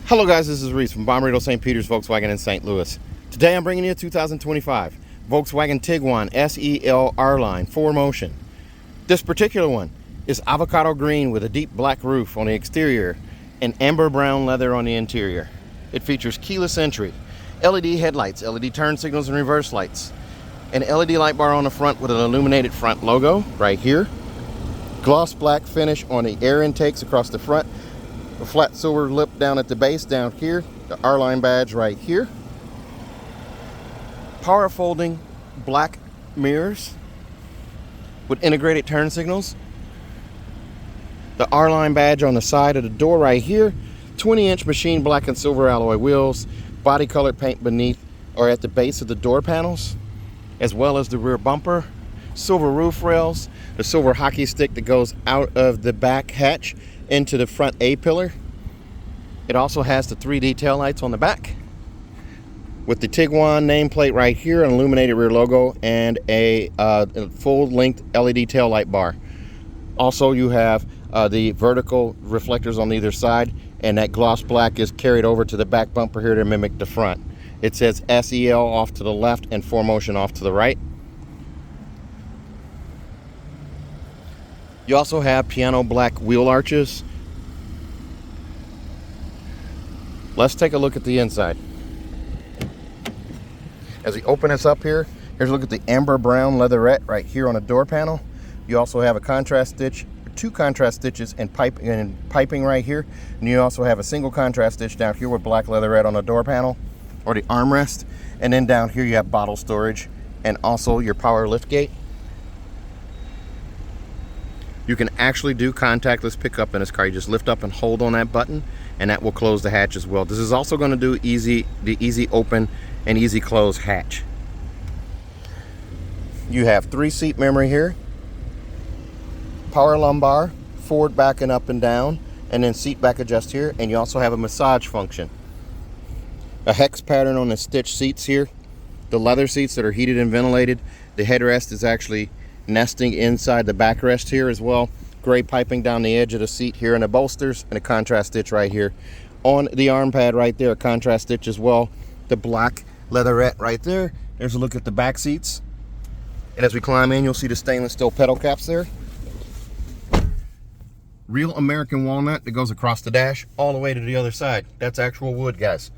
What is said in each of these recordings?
Hello guys, this is Reese from Bommarito St. Peter's Volkswagen in St. Louis. Today I'm bringing you a 2025 Volkswagen Tiguan SEL R-Line 4Motion. This particular one is avocado green with a deep black roof on the exterior and amber brown leather on the interior. It features keyless entry, LED headlights, LED turn signals and reverse lights, an LED light bar on the front with an illuminated front logo right here, gloss black finish on the air intakes across the front, a flat silver lip down at the base down here, the R-Line badge right here, power folding black mirrors with integrated turn signals, the R-Line badge on the side of the door right here, 20-inch machine black and silver alloy wheels, body colored paint beneath or at the base of the door panels, as well as the rear bumper, silver roof rails, the silver hockey stick that goes out of the back hatch into the front A-pillar. It also has the 3D taillights on the back with the Tiguan nameplate right here, an illuminated rear logo, and a full-length LED taillight bar. Also, you have the vertical reflectors on either side, and that gloss black is carried over to the back bumper here to mimic the front. It says SEL off to the left and 4Motion off to the right. You also have piano black wheel arches. Let's take a look at the inside. As we open this up here, here's a look at the amber brown leatherette right here on the door panel. You also have a contrast stitch, two contrast stitches and piping right here. And you also have a single contrast stitch down here with black leatherette on the door panel or the armrest. And then down here you have bottle storage and also your power lift gate. You can actually do contactless pickup in this car. You just lift up and hold on that button and that will close the hatch as well. This is also going to do the easy open and easy close hatch. You have 3-seat memory here, power lumbar, forward, back, and up and down, and then seat back adjust here, and you also have a massage function. A hex pattern on the stitch seats here, the leather seats that are heated and ventilated. The headrest is actually nesting inside the backrest here as well. Gray piping down the edge of the seat here, and the bolsters, and a contrast stitch right here. On the arm pad right there, a contrast stitch as well. The black leatherette right there. There's a look at the back seats. And as we climb in, you'll see the stainless steel pedal caps there. Real American walnut that goes across the dash all the way to the other side. That's actual wood, guys.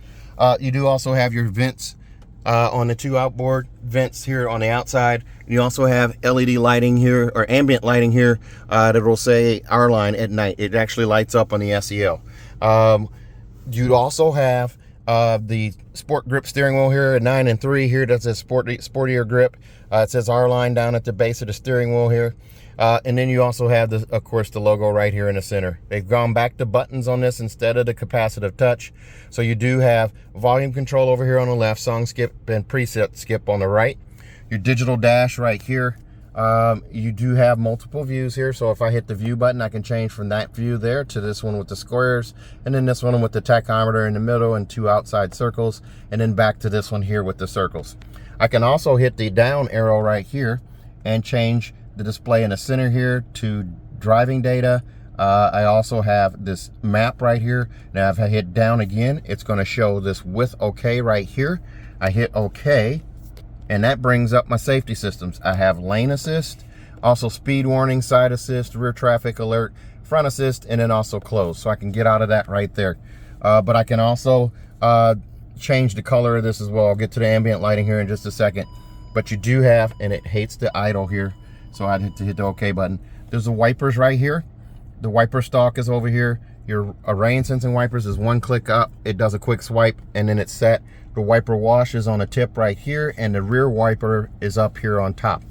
You do also have your vents on the two outboard vents here on the outside. You also have LED lighting here, or ambient lighting here, that will say R-Line at night. It actually lights up on the SEL. You'd also have the sport grip steering wheel here, a 9 and 3 here. That's a sportier grip. It says R-Line down at the base of the steering wheel here. And then you also have, of course, the logo right here in the center. They've gone back to buttons on this instead of the capacitive touch. So you do have volume control over here on the left, song skip and preset skip on the right. Your digital dash right here. You do have multiple views here. So if I hit the view button, I can change from that view there to this one with the squares, and then this one with the tachometer in the middle and 2 outside circles, and then back to this one here with the circles. I can also hit the down arrow right here and change the display in the center here to driving data. I also have this map right here. Now if I hit down again, it's going to show this with OK right here. I hit OK, and that brings up my safety systems. I have lane assist, also speed warning, side assist, rear traffic alert, front assist, and then also close. So I can get out of that right there. But I can also change the color of this as well. I'll get to the ambient lighting here in just a second. But you do have, and it hates the idle here, so I'd hit the OK button. There's the wipers right here. The wiper stalk is over here. Your rain sensing wipers is 1 click up. It does a quick swipe and then it's set. The wiper wash is on the tip right here, and the rear wiper is up here on top.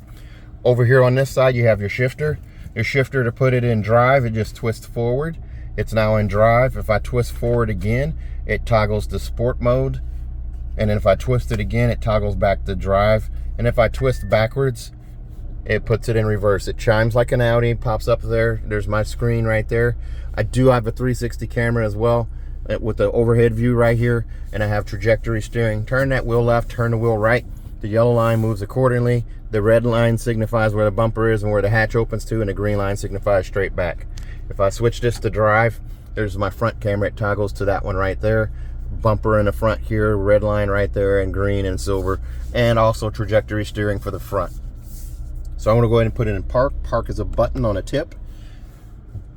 Over here on this side, you have your shifter. Your shifter, to put it in drive, it just twists forward. It's now in drive. If I twist forward again, it toggles to sport mode. And then if I twist it again, it toggles back to drive. And if I twist backwards, it puts it in reverse. It chimes like an Audi, pops up there. There's my screen right there. I do have a 360 camera as well with the overhead view right here, and I have trajectory steering. Turn that wheel left, turn the wheel right. The yellow line moves accordingly. The red line signifies where the bumper is and where the hatch opens to, and the green line signifies straight back. If I switch this to drive, There's my front camera. It toggles to that one right there. Bumper in the front here, red line right there, and green and silver, and also trajectory steering for the front. So I'm going to go ahead and put it in park. Park is a button on a tip.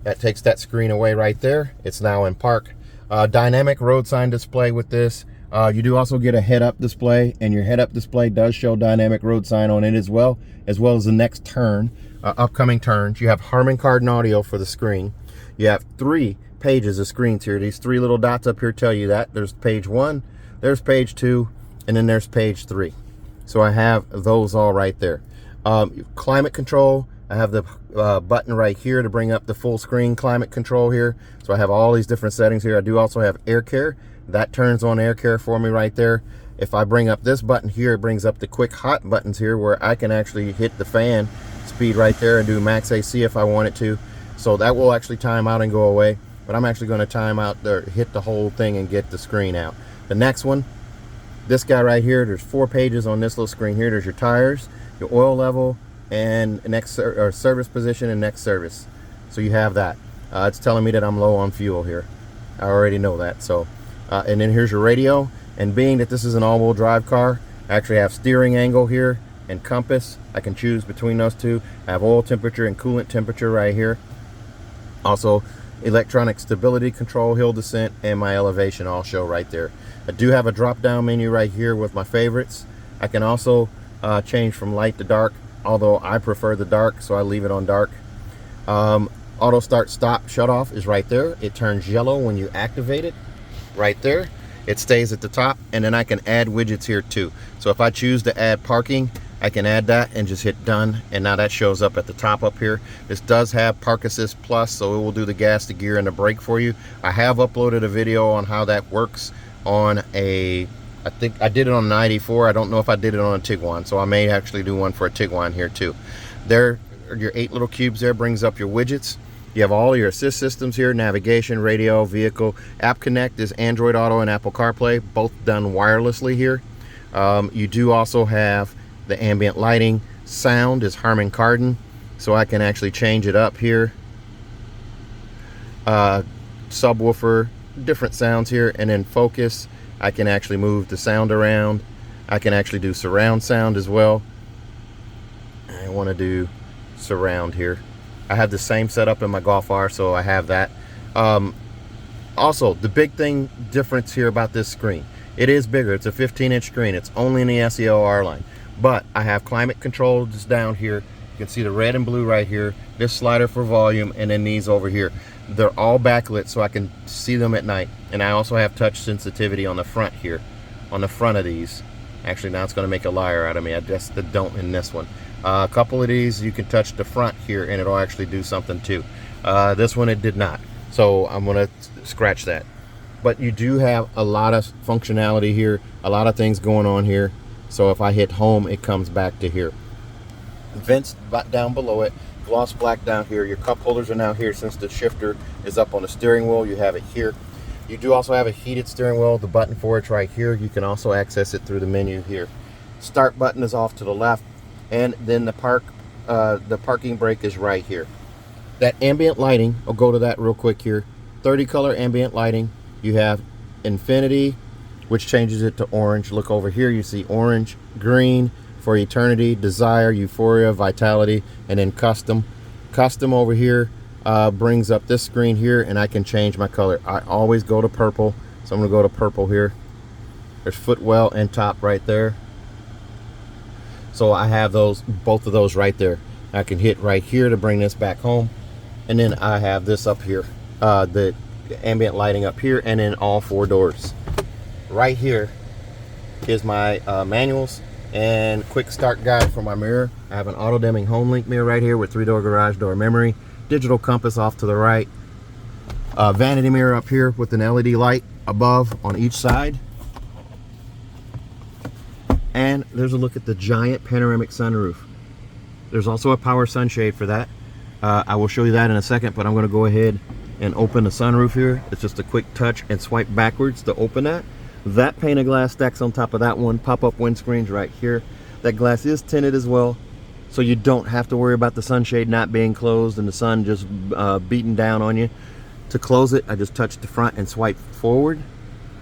That takes that screen away right there. It's now in park. Dynamic road sign display with this. You do also get a head-up display, and your head-up display does show dynamic road sign on it as well as the next turn, upcoming turns. You have Harman Kardon audio for the screen. You have 3 pages of screens here. These 3 little dots up here tell you that. There's page 1, there's page 2, and then there's page 3. So I have those all right there. Climate control, I have the button right here to bring up the full screen climate control here. So I have all these different settings here. I do also have air care. That turns on air care for me right there. If I bring up this button here, it brings up the quick hot buttons here where I can actually hit the fan speed right there and do max AC if I wanted to. So that will actually time out and go away. But I'm actually going to time out there, hit the whole thing and get the screen out. The next one, this guy right here, there's 4 pages on this little screen here. There's your tires, your oil level, and next service position and next service. So you have that. It's telling me that I'm low on fuel here. I already know that. So and then here's your radio, and being that this is an all-wheel drive car, I actually have steering angle here and compass. I can choose between those two. I have oil temperature and coolant temperature right here. Also electronic stability control, hill descent, and my elevation all show right there. I do have a drop down menu right here with my favorites. I can also change from light to dark, although I prefer the dark, so I leave it on dark. Auto start stop shut off is right there. It turns yellow when you activate it right there. It stays at the top, and then I can add widgets here too. So if I choose to add parking, I can add that and just hit done, and now that shows up at the top up here. This does have Park Assist Plus, so it will do the gas, the gear, and the brake for you. I have uploaded a video on how that works on I think I did it on an 94. I don't know if I did it on a Tiguan, so I may actually do one for a Tiguan here too. There are your 8 little cubes there, brings up your widgets. You have all your assist systems here, navigation, radio, vehicle. App Connect is Android Auto and Apple CarPlay, both done wirelessly here. You do also have the ambient lighting. Sound is Harman Kardon, so I can actually change it up here. Subwoofer, different sounds here, and then focus. I can actually move the sound around. I can actually do surround sound as well. I want to do surround here. I have the same setup in my Golf R, so I have that. Also, the big thing difference here about this screen, it is bigger. It's a 15-inch screen. It's only in the SEL line, but I have climate control just down here. You can see the red and blue right here, this slider for volume, and then these over here. They're all backlit so I can see them at night. And I also have touch sensitivity on the front here, on the front of these. Actually, now it's going to make a liar out of me. I just don't in this one. A couple of these you can touch the front here and it'll actually do something too. This one it did not, so I'm going to scratch that. But you do have a lot of functionality here, a lot of things going on here. So if I hit home, it comes back to here. Vents down below it, gloss black down here. Your cup holders are now here since the shifter is up on the steering wheel. You have it here. You do also have a heated steering wheel. The button for it's right here. You can also access it through the menu here. Start button is off to the left, and then the parking brake is right here. That ambient lighting, I'll go to that real quick here. 30 color ambient lighting. You have infinity, which changes it to orange. Look over here, you see orange, green for eternity, desire, euphoria, vitality, and then custom. Custom over here brings up this screen here, and I can change my color. I always go to purple, so I'm gonna go to purple here. There's footwell and top right there. So I have those, both of those right there. I can hit right here to bring this back home, and then I have this up here, the ambient lighting up here, and then all 4 doors. Right here is my manuals and quick start guide for my mirror. I have an auto dimming home link mirror right here with 3-door garage door memory, digital compass off to the right, vanity mirror up here with an LED light above on each side, and there's a look at the giant panoramic sunroof. There's also a power sunshade for that. I will show you that in a second, but I'm going to go ahead and open the sunroof here. It's just a quick touch and swipe backwards to open that. That pane of glass stacks on top of that one. Pop-up windscreens right here. That glass is tinted as well, so you don't have to worry about the sunshade not being closed and the sun just beating down on you. To close it, I just touch the front and swipe forward.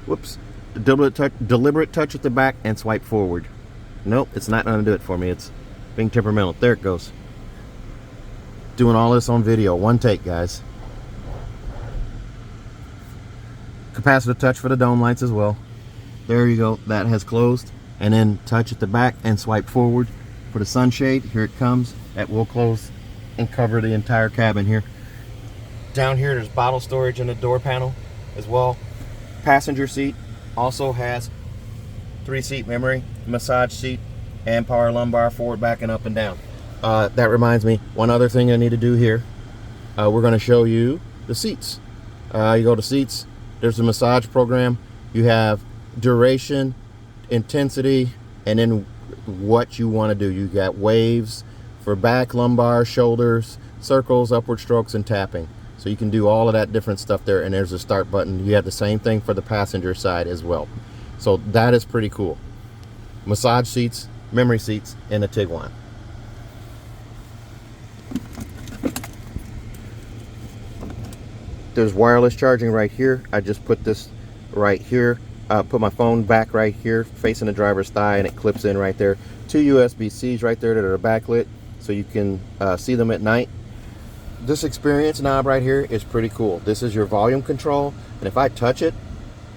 Whoops. Deliberate touch at the back and swipe forward. Nope, it's not going to do it for me. It's being temperamental. There it goes. Doing all this on video. One take, guys. Capacitive touch for the dome lights as well. There you go. That has closed. And then touch at the back and swipe forward for the sunshade. Here it comes. That will close and cover the entire cabin here. Down here, there's bottle storage in the door panel as well. Passenger seat also has 3-seat memory, massage seat, and power lumbar, forward, back, and up and down. That reminds me, one other thing I need to do here. We're going to show you the seats. You go to seats, there's a massage program. You have duration, intensity, and then what you want to do. You got waves for back, lumbar, shoulders, circles, upward strokes, and tapping. So you can do all of that different stuff there, and there's a start button. You have the same thing for the passenger side as well. So that is pretty cool. Massage seats, memory seats, and a Tiguan. There's wireless charging right here. I just put this right here. Put my phone back right here, facing the driver's thigh, and it clips in right there. 2 USB-Cs right there that are backlit, so you can see them at night. This experience knob right here is pretty cool. This is your volume control, and if I touch it,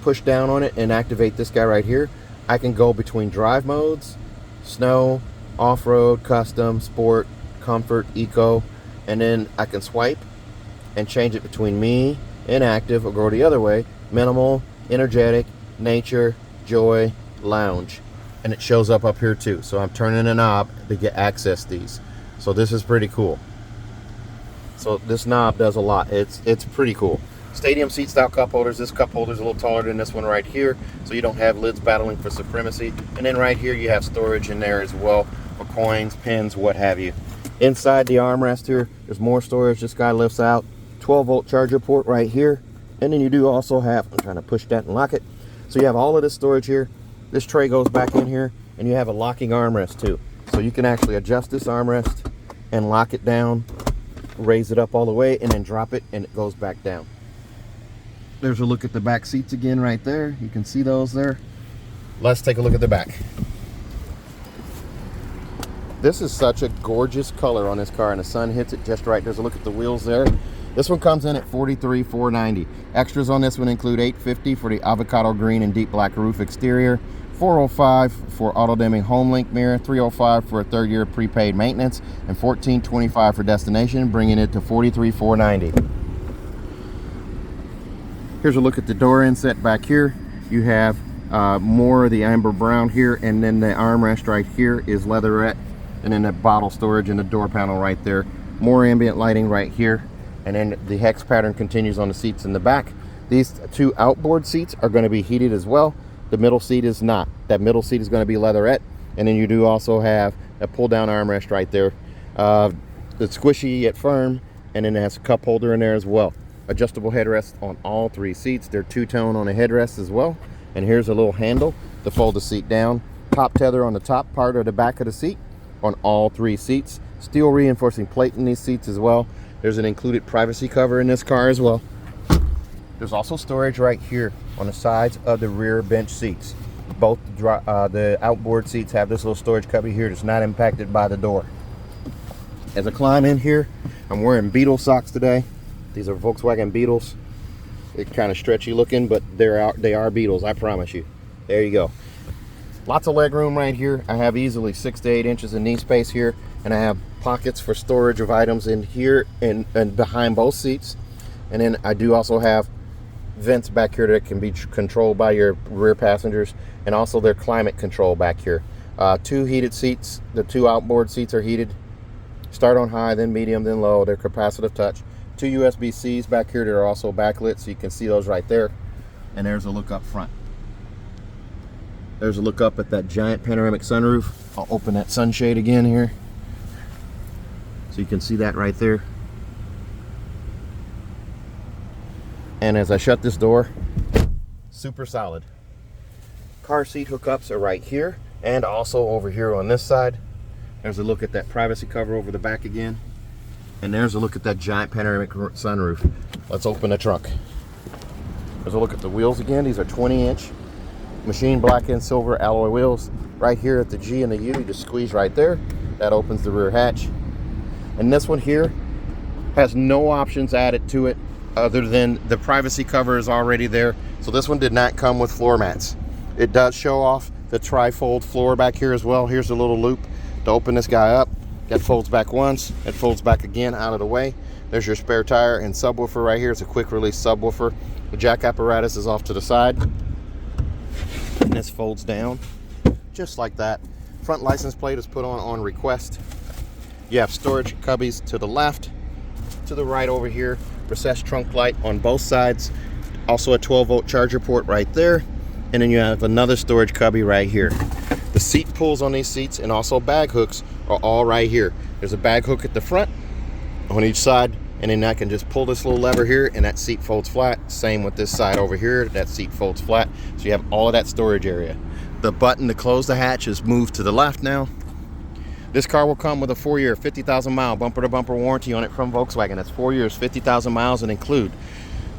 push down on it, and activate this guy right here, I can go between drive modes, snow, off-road, custom, sport, comfort, eco, and then I can swipe and change it between me and active, or go the other way, minimal, energetic, nature, joy, lounge, and it shows up here too. So I'm turning a knob to get access these. So this is pretty cool. So this knob does a lot. It's pretty cool. Stadium seat style cup holders. This cup holder is a little taller than this one right here, so you don't have lids battling for supremacy. And then right here you have storage in there as well for coins, pins, what have you. Inside the armrest here, there's more storage. This guy lifts out. 12-volt charger port right here. And then you do also have, I'm trying to push that and lock it. So you have all of this storage here. This tray goes back in here, and you have a locking armrest too. So you can actually adjust this armrest and lock it down, raise it up all the way, and then drop it, and it goes back down. There's a look at the back seats again right there. You can see those there. Let's take a look at the back. This is such a gorgeous color on this car, and the sun hits it just right. There's a look at the wheels there. This one comes in at $43,490. Extras on this one include $850 for the avocado green and deep black roof exterior, $405 for auto dimming home link mirror, $305 for a 3rd year prepaid maintenance, and $1,425 for destination, bringing it to $43,490. Here's a look at the door inset back here. You have more of the amber brown here, and then the armrest right here is leatherette, and then the bottle storage in the door panel right there. More ambient lighting right here, and then the hex pattern continues on the seats in the back. These 2 outboard seats are going to be heated as well. The middle seat is not. That middle seat is going to be leatherette, and then you do also have a pull down armrest right there. It's squishy yet firm, and then it has a cup holder in there as well. Adjustable headrest on all 3 seats. They're 2-tone on the headrest as well. And here's a little handle to fold the seat down. Top tether on the top part of the back of the seat on all 3 seats. Steel reinforcing plate in these seats as well. There's an included privacy cover in this car as well. There's also storage right here on the sides of the rear bench seats. Both the outboard seats have this little storage cubby here that's not impacted by the door. As I climb in here, I'm wearing Beetle socks today. These are Volkswagen Beetles. They're kind of stretchy looking, but they are Beetles, I promise you. There you go. Lots of leg room right here. I have easily 6 to 8 inches of knee space here, and I have pockets for storage of items in here and behind both seats. And then I do also have vents back here that can be controlled by your rear passengers, and also their climate control back here. 2 heated seats. The 2 outboard seats are heated. Start on high, then medium, then low. They're capacitive touch. 2 USB-Cs back here that are also backlit, so you can see those right there. And there's a look up front. There's a look up at that giant panoramic sunroof. I'll open that sunshade again here, so you can see that right there. And as I shut this door, super solid. Car seat hookups are right here, and also over here on this side. There's a look at that privacy cover over the back again. And there's a look at that giant panoramic sunroof. Let's open the trunk. There's a look at the wheels again. These are 20-inch machine black and silver alloy wheels. Right here at the G and the U, you just squeeze right there. That opens the rear hatch. And this one here has no options added to it other than the privacy cover is already there. So this one did not come with floor mats. It does show off the tri-fold floor back here as well. Here's a little loop to open this guy up. That folds back once, it folds back again out of the way. There's your spare tire and subwoofer right here. It's a quick release subwoofer. The jack apparatus is off to the side. And this folds down just like that. Front license plate is put on request. You have storage cubbies to the left, to the right over here. Recessed trunk light on both sides. Also a 12-volt charger port right there. And then you have another storage cubby right here. The seat pulls on these seats and also bag hooks are all right here. There's a bag hook at the front on each side, and then I can just pull this little lever here and that seat folds flat. Same with this side over here, that seat folds flat. So you have all of that storage area. The button to close the hatch is moved to the left now. This car will come with a 4-year, 50,000-mile bumper-to-bumper warranty on it from Volkswagen. That's 4 years, 50,000 miles, and include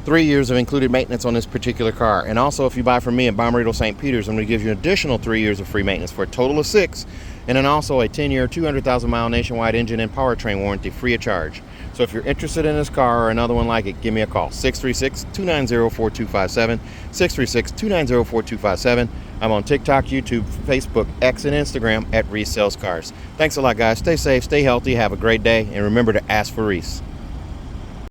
3 years of included maintenance on this particular car. And also, if you buy from me in Bommarito, St. Peter's, I'm going to give you an additional 3 years of free maintenance for a total of 6. And then also a 10-year, 200,000-mile nationwide engine and powertrain warranty free of charge. So if you're interested in this car or another one like it, give me a call. 636-290-4257. 636-290-4257. I'm on TikTok, YouTube, Facebook, X, and Instagram at Reese Sells Cars. Thanks a lot, guys. Stay safe, stay healthy, have a great day, and remember to ask for Reese.